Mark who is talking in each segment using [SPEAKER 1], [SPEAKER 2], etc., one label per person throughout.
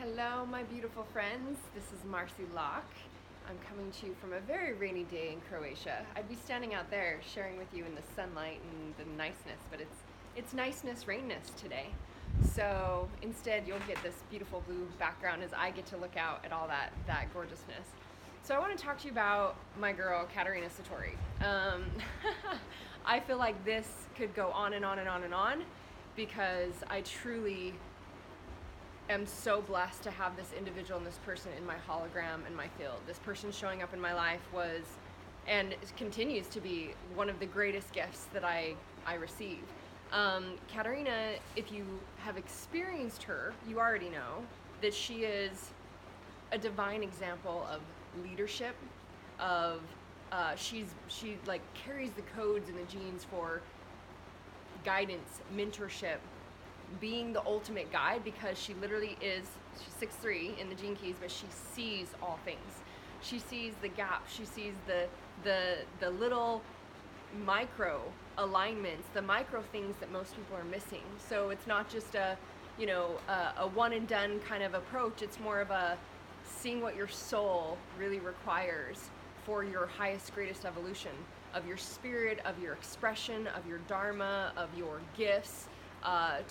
[SPEAKER 1] Hello, my beautiful friends. This is Marci. I'm coming to you from a very rainy day in Croatia. I'd be standing out there sharing with you in the sunlight and the niceness, but it's niceness, rainness today. So instead, you'll get this beautiful blue background as I get to look out at all that gorgeousness. So I want to talk to you about my girl, Katerina Satori. I feel like this could go on and on and on and on because I truly am so blessed to have this individual and this person in my hologram in my field. This person showing up in my life was and continues to be one of the greatest gifts that I receive. Katerina, if you have experienced her, you already know that she is a divine example of leadership, of she like carries the codes and the genes for guidance, mentorship, being the ultimate guide, because she's 6'3" in the gene keys, but she sees all things. She sees the gap, she sees the little micro alignments, the micro things that most people are missing. So it's not just a one and done kind of approach. It's more of a seeing what your soul really requires for your highest, greatest evolution of your spirit, of your expression, of your dharma, of your gifts,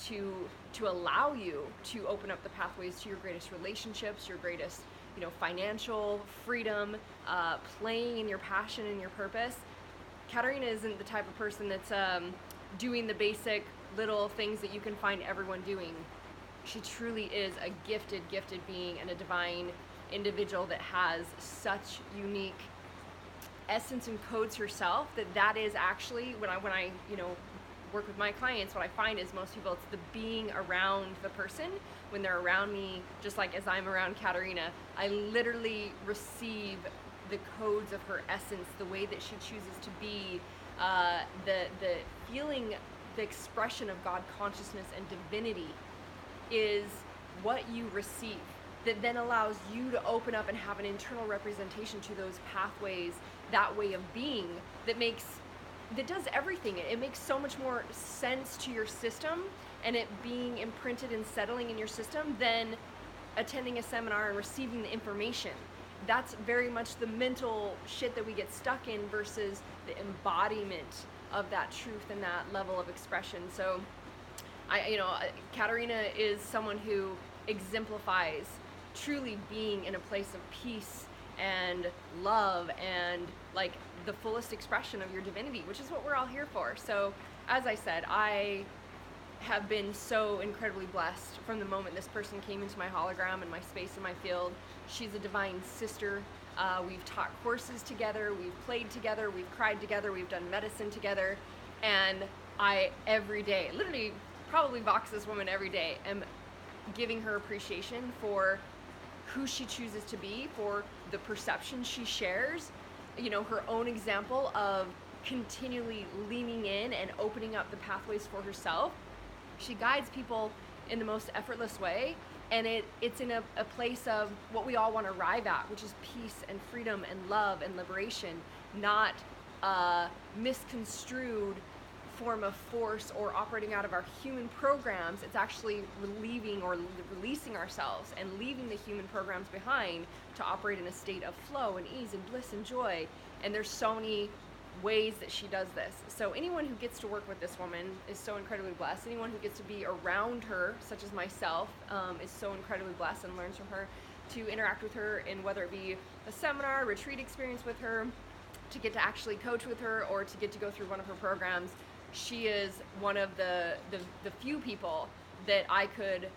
[SPEAKER 1] to allow you to open up the pathways to your greatest relationships, your greatest financial freedom, playing in your passion and your purpose. Katerina isn't the type of person that's doing the basic little things that you can find everyone doing. She truly is a gifted being and a divine individual that has such unique essence and codes herself that is actually when I work with my clients, what I find is most people, it's the being around the person. When they're around me, just like as I'm around Katerina, I literally receive the codes of her essence, the way that she chooses to be, the feeling, the expression of God consciousness and divinity is what you receive, that then allows you to open up and have an internal representation to those pathways, that way of being that does everything. It makes so much more sense to your system and it being imprinted and settling in your system than attending a seminar and receiving the information. That's very much the mental shit that we get stuck in versus the embodiment of that truth and that level of expression. So Katerina is someone who exemplifies truly being in a place of peace and love and like the fullest expression of your divinity, which is what we're all here for. So as I said, I have been so incredibly blessed from the moment this person came into my hologram and my space and my field. She's a divine sister. We've taught courses together, we've played together, we've cried together, we've done medicine together, and I every day, literally probably box this woman every day, am giving her appreciation for who she chooses to be, for the perception she shares, her own example of continually leaning in and opening up the pathways for herself. She guides people in the most effortless way, and it's in a place of what we all want to arrive at, which is peace and freedom and love and liberation, not misconstrued form of force or operating out of our human programs. It's actually relieving or releasing ourselves and leaving the human programs behind to operate in a state of flow and ease and bliss and joy. And there's so many ways that she does this. So anyone who gets to work with this woman is so incredibly blessed. Anyone who gets to be around her, such as myself, is so incredibly blessed and learns from her, to interact with her in whether it be a seminar, retreat experience with her, to get to actually coach with her, or to get to go through one of her programs. She is one of the few people that I could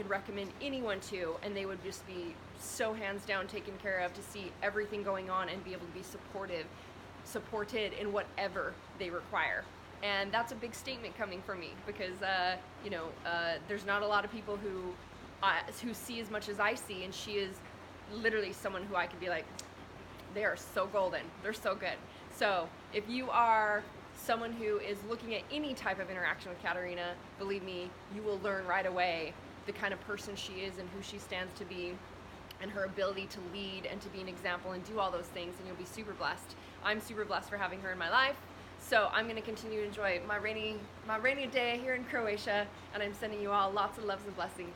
[SPEAKER 1] recommend anyone to, and they would just be so hands down taken care of, to see everything going on and be able to be supported in whatever they require. And that's a big statement coming from me, because there's not a lot of people who see as much as I see, and she is literally someone who I could be like, they are so golden, they're so good. So if you are someone who is looking at any type of interaction with Katerina, believe me, you will learn right away the kind of person she is and who she stands to be, and her ability to lead and to be an example and do all those things, and you'll be super blessed. I'm super blessed for having her in my life. So I'm going to continue to enjoy my rainy day here in Croatia, and I'm sending you all lots of loves and blessings.